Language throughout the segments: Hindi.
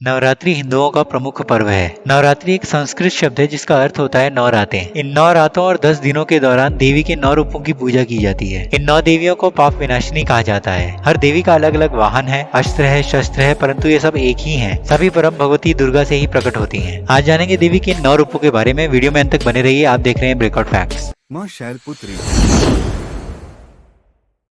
नवरात्रि हिंदुओं का प्रमुख पर्व है। नवरात्रि एक संस्कृत शब्द है जिसका अर्थ होता है 9 रातें। इन 9 रातों और 10 दिनों के दौरान देवी के 9 रूपों की पूजा की जाती है। इन 9 देवियों को पाप विनाशिनी कहा जाता है। हर देवी का अलग अलग वाहन है, अस्त्र है, शस्त्र है, परंतु ये सब एक ही हैं। सभी परम भगवती दुर्गा से ही प्रकट होती हैं। आज जानेंगे देवी के इन 9 रूपों के बारे में। वीडियो में अंत तक बने रहिए। आप देख रहे हैं ब्रेकआउट फैक्ट्स। मां शैलपुत्री।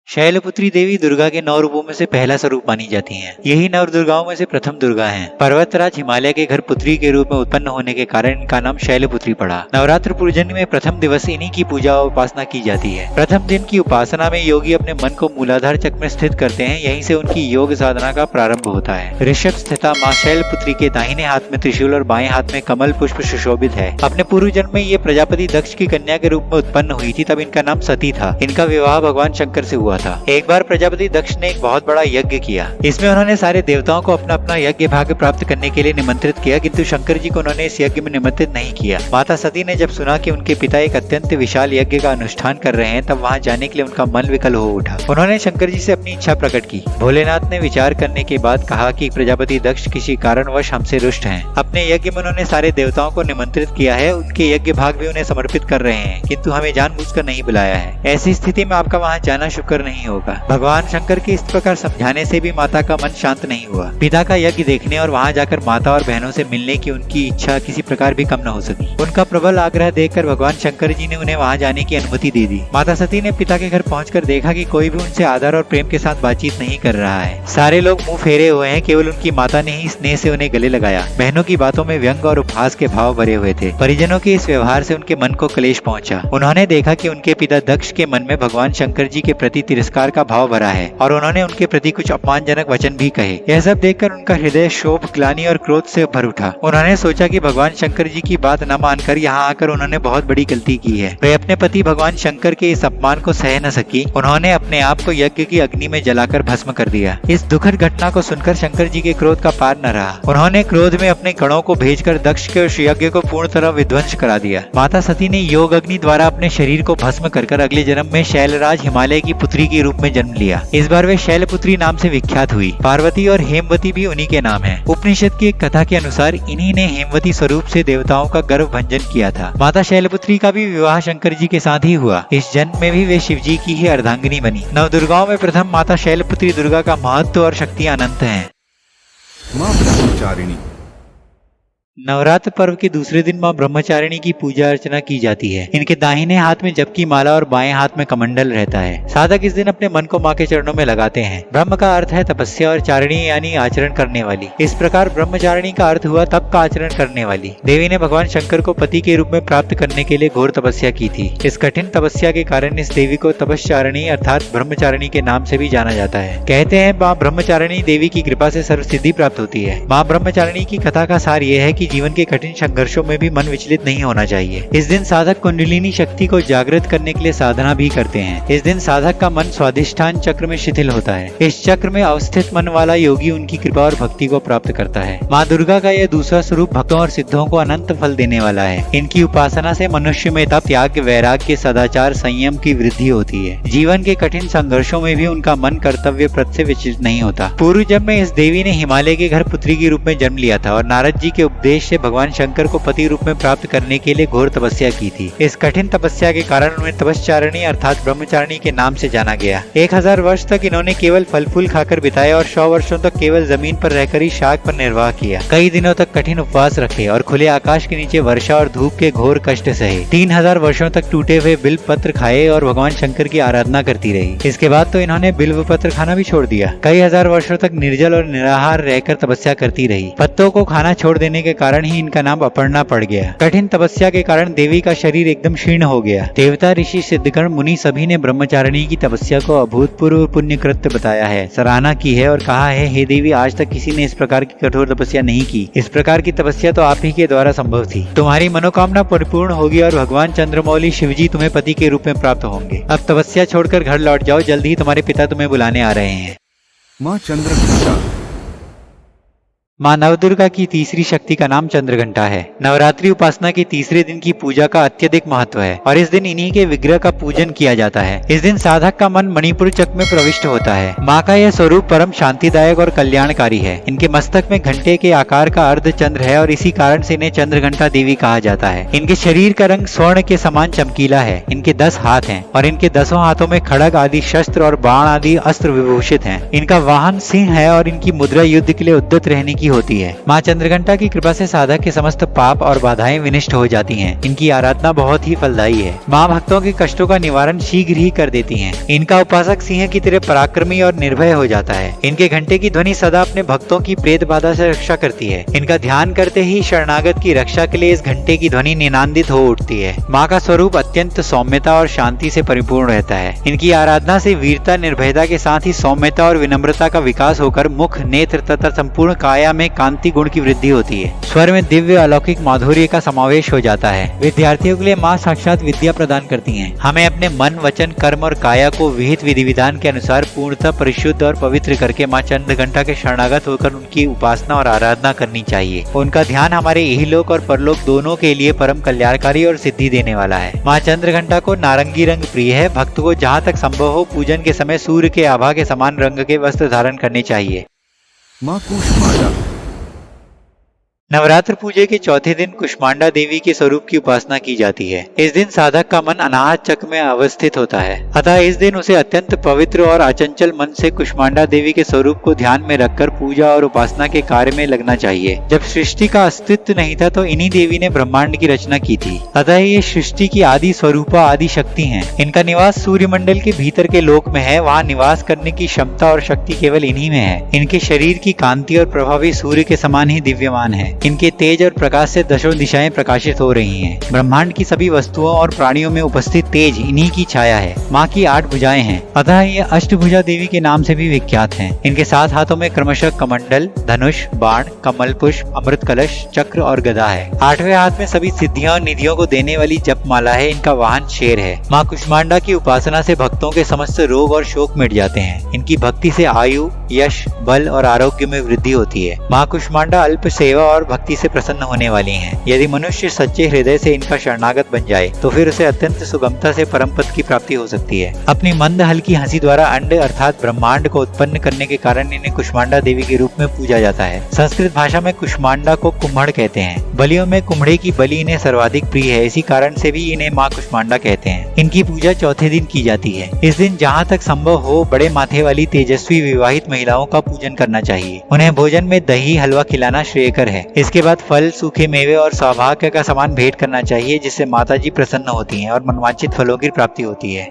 शैलपुत्री देवी दुर्गा के 9 रूपों में से पहला स्वरूप मानी जाती हैं। यही नव दुर्गाओं में से प्रथम दुर्गा हैं। पर्वतराज हिमालय के घर पुत्री के रूप में उत्पन्न होने के कारण इनका नाम शैलपुत्री पड़ा। नवरात्र पूजन में प्रथम दिवस इन्हीं की पूजा और उपासना की जाती है। प्रथम दिन की उपासना में योगी अपने मन को मूलाधार चक्र में स्थित करते हैं। यहीं से उनकी योग साधना का प्रारंभ होता है। ऋषभ स्थिता मां शैलपुत्री के दाहिने हाथ में त्रिशूल और बाएं हाथ में कमल पुष्प सुशोभित है। अपने पूर्व जन्म में ये प्रजापति दक्ष की कन्या के रूप में उत्पन्न हुई थी, तब इनका नाम सती था। इनका विवाह भगवान शंकर से हुआ था। एक बार प्रजापति दक्ष ने एक बहुत बड़ा यज्ञ किया। इसमें उन्होंने सारे देवताओं को अपना अपना यज्ञ भाग प्राप्त करने के लिए निमंत्रित किया, किंतु शंकर जी को उन्होंने इस यज्ञ में निमंत्रित नहीं किया। माता सती ने जब सुना कि उनके पिता एक अत्यंत विशाल यज्ञ का अनुष्ठान कर रहे हैं, तब वहां जाने के लिए उनका मन विकल हो उठा। उन्होंने शंकर जी से अपनी इच्छा प्रकट की। भोलेनाथ ने विचार करने के बाद कहा कि प्रजापति दक्ष किसी कारणवश हमसे रुष्ट हैं। अपने यज्ञ में उन्होंने सारे देवताओं को निमंत्रित किया है, उनके यज्ञ भाग भी उन्हें समर्पित कर रहे हैं, किंतु हमें जानबूझकर नहीं बुलाया है। ऐसी स्थिति में आपका वहां जाना शुक्र नहीं होगा। भगवान शंकर के इस प्रकार समझाने से भी माता का मन शांत नहीं हुआ। पिता का यज्ञ देखने और वहां जाकर माता और बहनों से मिलने की उनकी इच्छा किसी प्रकार भी कम न हो सकी। उनका प्रबल आग्रह देखकर भगवान शंकर जी ने उन्हें वहां जाने की अनुमति दे दी। माता सती ने पिता के घर पहुंचकर देखा कि कोई भी उनसे आदर और प्रेम के साथ बातचीत नहीं कर रहा है। सारे लोग मुंह फेरे हुए हैं, केवल उनकी माता ने ही स्नेह से उन्हें गले लगाया। बहनों की बातों में व्यंग और उपहास के भाव भरे हुए थे। परिजनों के इस व्यवहार से उनके मन को क्लेश पहुंचा। उन्होंने देखा कि उनके पिता दक्ष के मन में भगवान शंकर जी के प्रति तिरस्कार का भाव भरा है और उन्होंने उनके प्रति कुछ अपमानजनक वचन भी कहे। यह सब देखकर उनका हृदय शोभ, ग्लानि और क्रोध से भर उठा। उन्होंने सोचा कि भगवान शंकर जी की बात न मानकर यहाँ आकर उन्होंने बहुत बड़ी गलती की है। वे अपने पति भगवान शंकर के इस अपमान को सह न सकी। उन्होंने अपने आप को यज्ञ की अग्नि में जलाकर भस्म कर दिया। इस दुखद घटना को सुनकर शंकर जी के क्रोध का पार न रहा। उन्होंने क्रोध में अपने गणों को भेजकर दक्ष के उस यज्ञ को पूर्ण तरह विध्वंस करा दिया। माता सती ने योग अग्नि द्वारा अपने शरीर को भस्म कर अगले जन्म में शैलराज हिमालय की पुत्री के रूप में जन्म लिया। इस बार वे शैलपुत्री नाम से विख्यात हुई। पार्वती और हेमवती भी उन्हीं के नाम हैं। उपनिषद की एक कथा के अनुसार इन्हीं ने हेमवती स्वरूप से देवताओं का गर्भ भंजन किया था। माता शैलपुत्री का भी विवाह शंकर जी के साथ ही हुआ। इस जन्म में भी वे शिव जी की ही अर्धांगिनी बनी। नव दुर्गाओं में प्रथम माता शैलपुत्री दुर्गा का महत्व और शक्ति अनंत है। मां ब्रह्मचारिणी। नवरात्र पर्व के दूसरे दिन मां ब्रह्मचारिणी की पूजा अर्चना की जाती है। इनके दाहिने हाथ में जप की माला और बाएं हाथ में कमंडल रहता है। साधक इस दिन अपने मन को मां के चरणों में लगाते हैं। ब्रह्म का अर्थ है तपस्या और चारिणी यानी आचरण करने वाली। इस प्रकार ब्रह्मचारिणी का अर्थ हुआ तप का आचरण करने वाली। देवी ने भगवान शंकर को पति के रूप में प्राप्त करने के लिए घोर तपस्या की थी। इस कठिन तपस्या के कारण इस देवी को तपस्चारिणी अर्थात ब्रह्मचारिणी के नाम से भी जाना जाता है। कहते हैं मां ब्रह्मचारिणी देवी की कृपा से सर्व सिद्धि प्राप्त होती है। मां ब्रह्मचारिणी की कथा का सार यह है कि जीवन के कठिन संघर्षों में भी मन विचलित नहीं होना चाहिए। इस दिन साधक कुंडलिनी शक्ति को जागृत करने के लिए साधना भी करते हैं। इस दिन साधक का मन स्वाधिष्ठान चक्र में शिथिल होता है। इस चक्र में अवस्थित मन वाला योगी उनकी कृपा और भक्ति को प्राप्त करता है। माँ दुर्गा का यह दूसरा स्वरूप भक्तों और सिद्धों को अनंत फल देने वाला है। इनकी उपासना से मनुष्य में तप, त्याग, वैराग्य, सदाचार, संयम की वृद्धि होती है। जीवन के कठिन संघर्षों में भी उनका मन कर्तव्य पथ से विचलित नहीं होता। पूर्व जन्म में इस देवी ने हिमालय के घर पुत्री के रूप में जन्म लिया था और नारद जी के उपदेश से भगवान शंकर को पति रूप में प्राप्त करने के लिए घोर तपस्या की थी। इस कठिन तपस्या के कारण उन्हें तपस्चारिणी अर्थात ब्रह्मचारिणी के नाम से जाना गया। 1000 वर्ष तक इन्होंने केवल फल फूल खाकर बिताए और 100 वर्षों तक केवल जमीन पर रहकर ही शाक पर निर्वाह किया। कई दिनों तक कठिन उपवास रखे और खुले आकाश के नीचे वर्षा और धूप के घोर कष्ट सहे। 3000 वर्षों तक टूटे हुए बिल्व पत्र खाए और भगवान शंकर की आराधना करती रही। इसके बाद तो इन्होंने बिल्व पत्र खाना भी छोड़ दिया। कई हजार वर्षों तक निर्जल और निराहार रहकर तपस्या करती रही। पत्तों को खाना छोड़ देने के कारण ही इनका नाम अपर्णा पड़ गया। कठिन तपस्या के कारण देवी का शरीर एकदम क्षीण हो गया। देवता, ऋषि, सिद्धगण, मुनि सभी ने ब्रह्मचारिणी की तपस्या को अभूतपूर्व पुण्य कृत्य बताया है, सराहना की है और कहा है, हे देवी, आज तक किसी ने इस प्रकार की कठोर तपस्या नहीं की। इस प्रकार की तपस्या तो आप ही के द्वारा संभव थी। तुम्हारी मनोकामना परिपूर्ण होगी और भगवान चंद्रमौली शिवजी तुम्हें पति के रूप में प्राप्त होंगे। अब तपस्या छोड़कर घर लौट जाओ, जल्दी ही तुम्हारे पिता तुम्हें बुलाने आ रहे हैं। मां चंद्रघंटा। माँ नवदुर्गा की तीसरी शक्ति का नाम चंद्रघंटा है। नवरात्रि उपासना के तीसरे दिन की पूजा का अत्यधिक महत्व है और इस दिन इन्हीं के विग्रह का पूजन किया जाता है। इस दिन साधक का मन मणिपुर चक्र में प्रविष्ट होता है। माँ का यह स्वरूप परम शांतिदायक और कल्याणकारी है। इनके मस्तक में घंटे के आकार का अर्ध चंद्र है और इसी कारण से इन्हें चंद्रघंटा देवी कहा जाता है। इनके शरीर का रंग स्वर्ण के समान चमकीला है। इनके 10 हाथ हैं और इनके 10 हाथों में खड़ग आदि शस्त्र और बाण आदि अस्त्र विभूषित हैं। इनका वाहन सिंह है और इनकी मुद्रा युद्ध के लिए उद्यत रहने की होती है। माँ चंद्रघंटा की कृपा से साधक के समस्त पाप और बाधाएं विनष्ट हो जाती हैं। इनकी आराधना बहुत ही फलदायी है। माँ भक्तों के कष्टों का निवारण शीघ्र ही कर देती हैं। इनका उपासक सिंह की तरह पराक्रमी और निर्भय हो जाता है। इनके घंटे की ध्वनि सदा अपने भक्तों की प्रेत बाधा से रक्षा करती है। इनका ध्यान करते ही शरणागत की रक्षा के लिए इस घंटे की ध्वनि निनादित हो उठती है। माँ का स्वरूप अत्यंत सौम्यता और शांति से परिपूर्ण रहता है। इनकी आराधना से वीरता निर्भयता के साथ ही सौम्यता और विनम्रता का विकास होकर मुख नेत्र तथा संपूर्ण काया में कांति गुण की वृद्धि होती है। स्वर में दिव्य अलौकिक माधुर्य का समावेश हो जाता है। विद्यार्थियों के लिए माँ साक्षात विद्या प्रदान करती हैं। हमें अपने मन वचन कर्म और काया को विहित विधि विधान के अनुसार पूर्णतः परिशुद्ध और पवित्र करके माँ चंद्रघंटा के शरणागत होकर उनकी उपासना और आराधना करनी चाहिए। उनका ध्यान हमारे इहलोक और परलोक दोनों के लिए परम कल्याणकारी और सिद्धि देने वाला है। माँ चंद्रघंटा को नारंगी रंग प्रिय है। भक्त को जहाँ तक संभव हो पूजन के समय सूर्य के आभा के समान रंग के वस्त्र धारण करने चाहिए। माँ कूष्मांडा। नवरात्र पूजे के चौथे दिन कुष्मांडा देवी के स्वरूप की उपासना की जाती है। इस दिन साधक का मन अनाहत चक्र में अवस्थित होता है। अतः इस दिन उसे अत्यंत पवित्र और अचंचल मन से कुष्मांडा देवी के स्वरूप को ध्यान में रखकर पूजा और उपासना के कार्य में लगना चाहिए। जब सृष्टि का अस्तित्व नहीं था तो इन्हीं देवी ने ब्रह्मांड की रचना की थी। अतः ये सृष्टि की आदि स्वरूपा आदि शक्ति है। इनका निवास सूर्य मंडल के भीतर के लोक में है। वहाँ निवास करने की क्षमता और शक्ति केवल इन्हीं में है। इनके शरीर की कांति और प्रभावी सूर्य के समान ही दिव्यमान है। इनके तेज और प्रकाश से दशों दिशाएं प्रकाशित हो रही हैं। ब्रह्मांड की सभी वस्तुओं और प्राणियों में उपस्थित तेज इन्हीं की छाया है। माँ की 8 भुजाएं हैं। अतः ये अष्टभुजा देवी के नाम से भी विख्यात हैं। इनके 7 हाथों में क्रमशः कमंडल, धनुष, बाण, कमल पुष्प, अमृत कलश, चक्र और गदा है। 8वें हाथ में सभी सिद्धियां और निधियों को देने वाली जपमाला है। इनका वाहन शेर है। माँ कुष्मांडा की उपासना से भक्तों के समस्त रोग और शोक मिट जाते हैं। इनकी भक्ति से आयु, यश, बल और आरोग्य में वृद्धि होती है। माँ कुष्मांडा अल्प सेवा और भक्ति से प्रसन्न होने वाली हैं। यदि मनुष्य सच्चे हृदय से इनका शरणागत बन जाए तो फिर उसे अत्यंत सुगमता से परम पद की प्राप्ति हो सकती है। अपनी मंद हल्की हंसी द्वारा अंड अर्थात ब्रह्मांड को उत्पन्न करने के कारण इन्हें कुष्मांडा देवी के रूप में पूजा जाता है। संस्कृत भाषा में कुष्मांडा को कुम्हड़ कहते हैं। बलियों में कुम्हड़े की बलि इन्हें सर्वाधिक प्रिय है। इसी कारण से भी इन्हें माँ कुष्मांडा कहते हैं। इनकी पूजा चौथे दिन की जाती है। इस दिन जहाँ तक संभव हो बड़े माथे वाली तेजस्वी विवाहित महिलाओं का पूजन करना चाहिए। उन्हें भोजन में दही हलवा खिलाना श्रेयकर है। इसके बाद फल, सूखे मेवे और सौभाग्य का सामान भेंट करना चाहिए, जिससे माता जी प्रसन्न होती हैं और मनवांछित फलों की प्राप्ति होती है।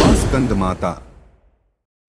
माँ स्कंद माता।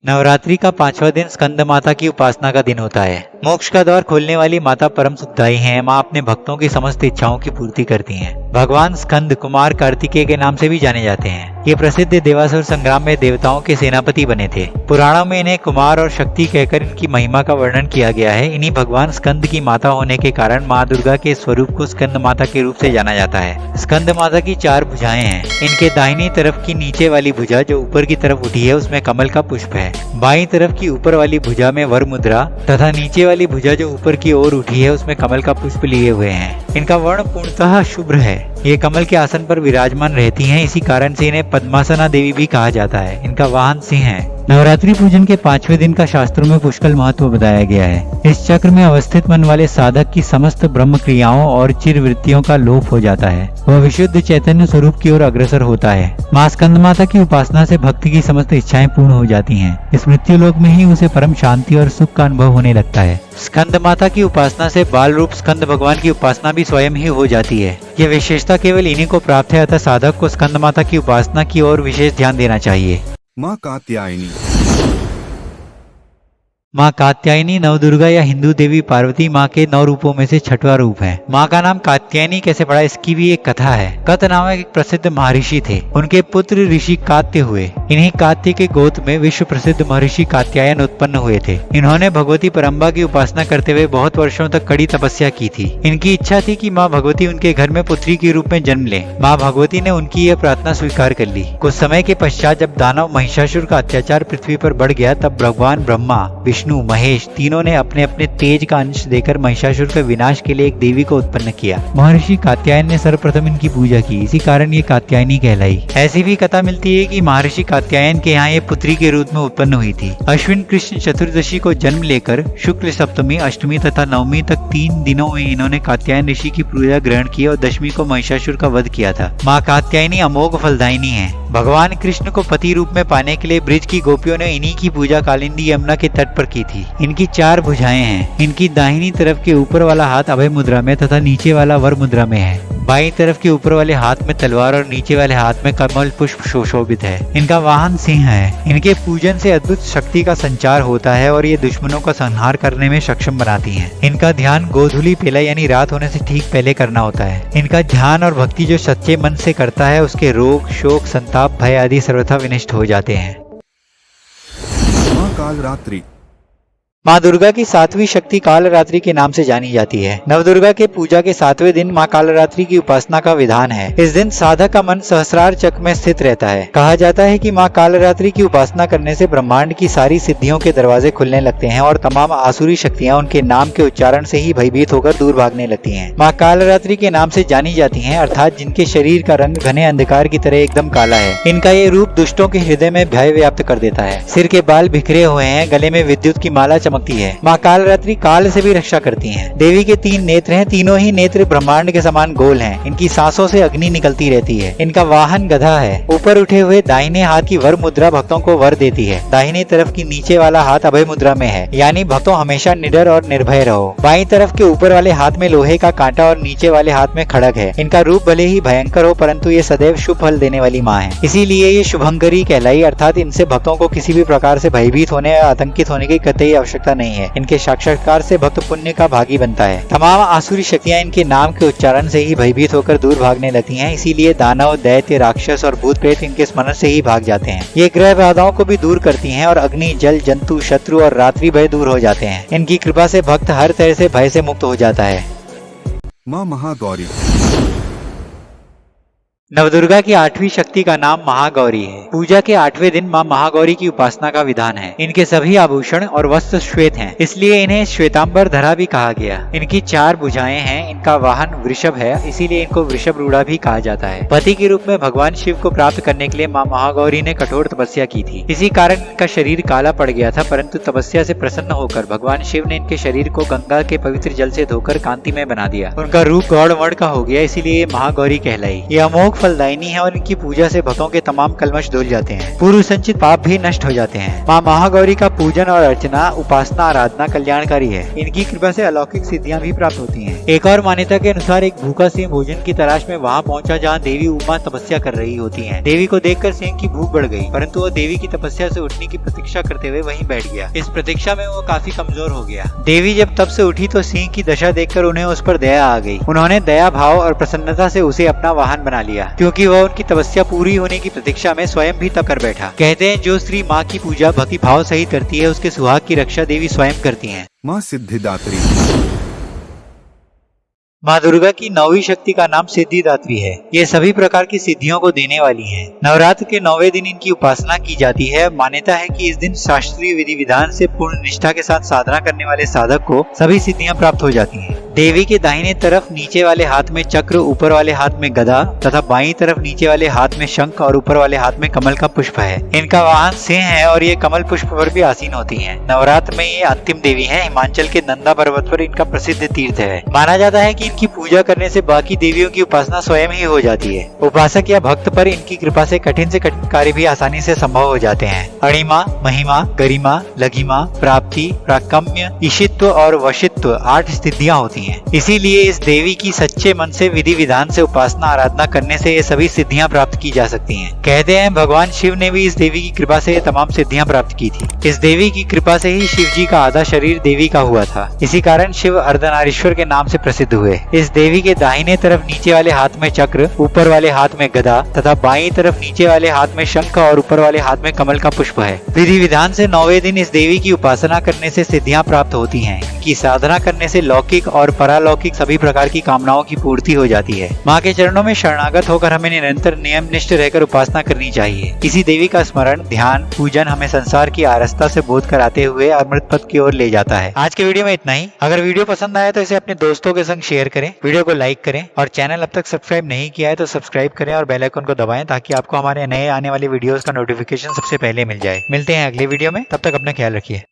नवरात्रि का 5वां दिन स्कंद माता की उपासना का दिन होता है। मोक्ष का द्वार खोलने वाली माता परम सुखदायी हैं। माँ अपने भक्तों की समस्त इच्छाओं की पूर्ति करती हैं। भगवान स्कंद कुमार कार्तिकेय के नाम से भी जाने जाते हैं। ये प्रसिद्ध देवासुर संग्राम में देवताओं के सेनापति बने थे। पुराणों में इन्हें कुमार और शक्ति कहकर इनकी महिमा का वर्णन किया गया है। इन्हीं भगवान स्कंद की माता होने के कारण माँ दुर्गा के स्वरूप को स्कंद माता के रूप से जाना जाता है। स्कंद माता की 4 भुजाएं हैं। इनके दाहिनी तरफ की नीचे वाली भुजा जो ऊपर की तरफ उठी है उसमें कमल का पुष्प है। बाईं तरफ की ऊपर वाली भुजा में वर मुद्रा तथा नीचे वाली भुजा जो ऊपर की ओर उठी है उसमें कमल का पुष्प लिए हुए हैं। इनका वर्ण पूर्णतः शुभ्र है। ये कमल के आसन पर विराजमान रहती हैं। इसी कारण से इन्हें पद्मासना देवी भी कहा जाता है। इनका वाहन सिंह है। नवरात्रि पूजन के 5वें दिन का शास्त्रों में पुष्कल महत्व बताया गया है। इस चक्र में अवस्थित मन वाले साधक की समस्त ब्रह्म क्रियाओं और चिर वृत्तियों का लोप हो जाता है। वह विशुद्ध चैतन्य स्वरूप की ओर अग्रसर होता है। माँ स्कंद माता की उपासना से भक्ति की समस्त इच्छाएं पूर्ण हो जाती हैं। इस मृत्यु लोक में ही उसे परम शांति और सुख का अनुभव होने लगता है। स्कंद माता की उपासना से बाल रूप स्कंद भगवान की उपासना भी स्वयं ही हो जाती है। यह विशेषता केवल इन्हीं को प्राप्त है। अतः साधक को स्कंद माता की उपासना की ओर विशेष ध्यान देना चाहिए। माँ कात्यायनी। माँ कात्यायनी नवदुर्गा या हिंदू देवी पार्वती माँ के 9 रूपों में से 6वां रूप है। माँ का नाम कात्यायनी कैसे पड़ा इसकी भी एक कथा है। कत नामक एक प्रसिद्ध महर्षि थे। उनके पुत्र ऋषि कात्य हुए। इन्हीं कात्य के गोत्र में विश्व प्रसिद्ध महर्षि कात्यायन उत्पन्न हुए थे। इन्होंने भगवती परम्बा की उपासना करते हुए बहुत वर्षों तक कड़ी तपस्या की थी। इनकी इच्छा थी कि माँ भगवती उनके घर में पुत्री के रूप में जन्म ले। माँ भगवती ने उनकी यह प्रार्थना स्वीकार कर ली। कुछ समय के पश्चात जब दानव महिषासुर का अत्याचार पृथ्वी पर बढ़ गया तब भगवान ब्रह्मा विष्णु, महेश तीनों ने अपने अपने तेज का अंश देकर महिषासुर के विनाश के लिए एक देवी को उत्पन्न किया। महर्षि कात्यायन ने सर्वप्रथम इनकी पूजा की, इसी कारण ये कात्यायनी कहलाई। ऐसी भी कथा मिलती है कि महर्षि कात्यायन के यहाँ ये पुत्री के रूप में उत्पन्न हुई थी। अश्विन कृष्ण चतुर्दशी को जन्म लेकर शुक्ल सप्तमी, अष्टमी तथा नवमी तक 3 दिनों में इन्होंने कात्यायन ऋषि की पूजा ग्रहण की और दशमी को महिषासुर का वध किया था। माँ कात्यायनी अमोघ फलदायिनी है। भगवान कृष्ण को पति रूप में पाने के लिए ब्रिज की गोपियों ने इन्हीं की पूजा कालिंदी यमुना के तट पर की थी। इनकी 4 भुजाएं हैं। इनकी दाहिनी तरफ के ऊपर वाला हाथ अभय मुद्रा में तथा नीचे वाला वर मुद्रा में है। बाईं तरफ के ऊपर वाले हाथ में तलवार और नीचे वाले हाथ में कमल पुष्प सुशोभित है। इनका वाहन सिंह है। इनके पूजन से अद्भुत शक्ति का संचार होता है और ये दुश्मनों का संहार करने में सक्षम बनाती हैं। इनका ध्यान गोधूली पेला यानी रात होने से ठीक पहले करना होता है। इनका ध्यान और भक्ति जो सच्चे मन से करता है उसके रोग, शोक, संताप, भय आदि सर्वथा विनष्ट हो जाते हैं। माँ कालरात्रि। माँ दुर्गा की 7वीं शक्ति कालरात्रि के नाम से जानी जाती है। नवदुर्गा के पूजा के 7वें दिन माँ कालरात्रि की उपासना का विधान है। इस दिन साधक का मन सहस्रार चक्र में स्थित रहता है। कहा जाता है कि माँ कालरात्रि की उपासना करने से ब्रह्मांड की सारी सिद्धियों के दरवाजे खुलने लगते हैं और तमाम आसुरी शक्तियाँ उनके नाम के उच्चारण से ही भयभीत होकर दूर भागने लगती हैं। माँ कालरात्रि के नाम से जानी जाती हैं, अर्थात जिनके शरीर का रंग घने अंधकार की तरह एकदम काला है। इनका ये रूप दुष्टों के हृदय में भय व्याप्त कर देता है। सिर के बाल बिखरे हुए हैं, गले में विद्युत की माला चमकती है। माँ कालरात्रि काल से भी रक्षा करती हैं। देवी के 3 नेत्र हैं। तीनों ही नेत्र ब्रह्मांड के समान गोल हैं। इनकी सांसों से अग्नि निकलती रहती है। इनका वाहन गधा है। ऊपर उठे हुए दाहिने हाथ की वर मुद्रा भक्तों को वर देती है। दाहिनी तरफ की नीचे वाला हाथ अभय मुद्रा में है, यानी भक्तों हमेशा निडर और निर्भय रहो। बाईं तरफ के ऊपर वाले हाथ में लोहे का कांटा और नीचे वाले हाथ में खड़ग है। इनका रूप भले ही भयंकर हो परंतु ये सदैव शुभ फल देने वाली माँ है, इसीलिए ये शुभंकरी कहलाई, अर्थात इनसे भक्तों को किसी भी प्रकार से भयभीत होने या आतंकित होने की कतई आवश्यकता नहीं है। इनके साक्षात्कार से भक्त पुण्य का भागी बनता है। तमाम आसुरी शक्तियाँ इनके नाम के उच्चारण से ही भयभीत होकर दूर भागने लगती हैं, इसीलिए दानव, दैत्य, राक्षस और भूत प्रेत इनके स्मरण से ही भाग जाते हैं। ये ग्रह बाधाओं को भी दूर करती हैं और अग्नि, जल, जंतु, शत्रु और रात्रि भय दूर हो जाते हैं। इनकी कृपा से भक्त हर तरह से भय से मुक्त हो जाता है। माँ महागौरी। नवदुर्गा की 8वीं शक्ति का नाम महागौरी है। पूजा के 8वें दिन माँ महागौरी की उपासना का विधान है। इनके सभी आभूषण और वस्त्र श्वेत हैं, इसलिए इन्हें श्वेतांबर धरा भी कहा गया। इनकी 4 भुजाएं हैं। इनका वाहन वृषभ है, इसीलिए इनको वृषभ रूढ़ा भी कहा जाता है। पति के रूप में भगवान शिव को प्राप्त करने के लिए माँ महागौरी ने कठोर तपस्या की थी। इसी कारण इनका शरीर काला पड़ गया था, परंतु तपस्या से प्रसन्न होकर भगवान शिव ने इनके शरीर को गंगा के पवित्र जल से धोकर कांतिमय बना दिया। उनका रूप गौड़ वर्ण का हो गया, इसीलिए महागौरी कहलाई। ये अमोघ फलदायिनी है और इनकी पूजा से भक्तों के तमाम कलमश धुल जाते हैं। पूर्व संचित पाप भी नष्ट हो जाते हैं। माँ महागौरी का पूजन और अर्चना, उपासना, आराधना कल्याणकारी है। इनकी कृपा से अलौकिक सिद्धियां भी प्राप्त होती हैं। एक और मान्यता के अनुसार एक भूखा सिंह भोजन की तलाश में वहाँ पहुंचा जहाँ देवी उमा तपस्या कर रही होती है। देवी को देखकर सिंह की भूख बढ़ गई, परंतु वो देवी की तपस्या से उठने की प्रतीक्षा करते हुए वहीं बैठ गया। इस प्रतीक्षा में वो काफी कमजोर हो गया। देवी जब तब से उठी तो सिंह की दशा देखकर उन्हें उस पर दया आ गई। उन्होंने दया भाव और प्रसन्नता से उसे अपना वाहन बना लिया, क्योंकि वह उनकी तपस्या पूरी होने की प्रतीक्षा में स्वयं भी तप कर बैठा। कहते हैं जो स्त्री माँ की पूजा भक्ति भाव सहित करती है उसके सुहाग की रक्षा देवी स्वयं करती हैं। माँ सिद्धिदात्री। माँ दुर्गा की 9वीं शक्ति का नाम सिद्धिदात्री है। ये सभी प्रकार की सिद्धियों को देने वाली है। नवरात्र के 9वें दिन इनकी उपासना की जाती है। मान्यता है कि इस दिन शास्त्रीय विधि विधान से पूर्ण निष्ठा के साथ साधना करने वाले साधक को सभी सिद्धियां प्राप्त हो जाती हैं। देवी के दाहिने तरफ नीचे वाले हाथ में चक्र, ऊपर वाले हाथ में गदा तथा बाईं तरफ नीचे वाले हाथ में शंख और ऊपर वाले हाथ में कमल का पुष्प है। इनका वाहन सिंह है और ये कमल पुष्प पर भी आसीन होती हैं। नवरात्र में ये अंतिम देवी है। हिमाचल के नंदा पर्वत पर इनका प्रसिद्ध तीर्थ है। माना जाता है कि इनकी पूजा करने से बाकी देवियों की उपासना स्वयं ही हो जाती है। उपासक या भक्त पर इनकी कृपा से कठिन कार्य भी आसानी से संभव हो जाते हैं। अणिमा, महिमा, गरिमा, लघिमा, प्राप्ति, प्राकम्य, ईशित्व और वशित्व 8 सिद्धियां होती हैं। इसीलिए इस देवी की सच्चे मन से विधि विधान से उपासना आराधना करने से ये सभी सिद्धियां प्राप्त की जा सकती हैं। कहते हैं भगवान शिव ने भी इस देवी की कृपा से ये तमाम सिद्धियां प्राप्त की थी। इस देवी की कृपा से ही शिव जी का आधा शरीर देवी का हुआ था। इसी कारण शिव अर्धनारीश्वर के नाम से प्रसिद्ध हुए। इस देवी के दाहिने तरफ नीचे वाले हाथ में चक्र, ऊपर वाले हाथ में गदा तथा बाईं तरफ नीचे वाले हाथ में शंख और ऊपर वाले हाथ में कमल का पुष्प है। विधि विधान से 9वें दिन इस देवी की उपासना करने से सिद्धियां प्राप्त होती हैं। की साधना करने से लौकिक और और परालौकिक सभी प्रकार की कामनाओं की पूर्ति हो जाती है। माँ के चरणों में शरणागत होकर हमें निरंतर नियम निष्ठ रहकर उपासना करनी चाहिए। किसी देवी का स्मरण, ध्यान, पूजन हमें संसार की आरस्ता से बोध कराते हुए अमृत पथ की ओर ले जाता है। आज के वीडियो में इतना ही। अगर वीडियो पसंद आया तो इसे अपने दोस्तों के संग शेयर करें, वीडियो को लाइक करें और चैनल अब तक सब्सक्राइब नहीं किया है तो सब्सक्राइब करें और बेल आइकन को दबाएं ताकि आपको हमारे नए आने वाले वीडियोस का नोटिफिकेशन सबसे पहले मिल जाए। मिलते हैं अगले वीडियो में, तब तक अपना ख्याल रखिए।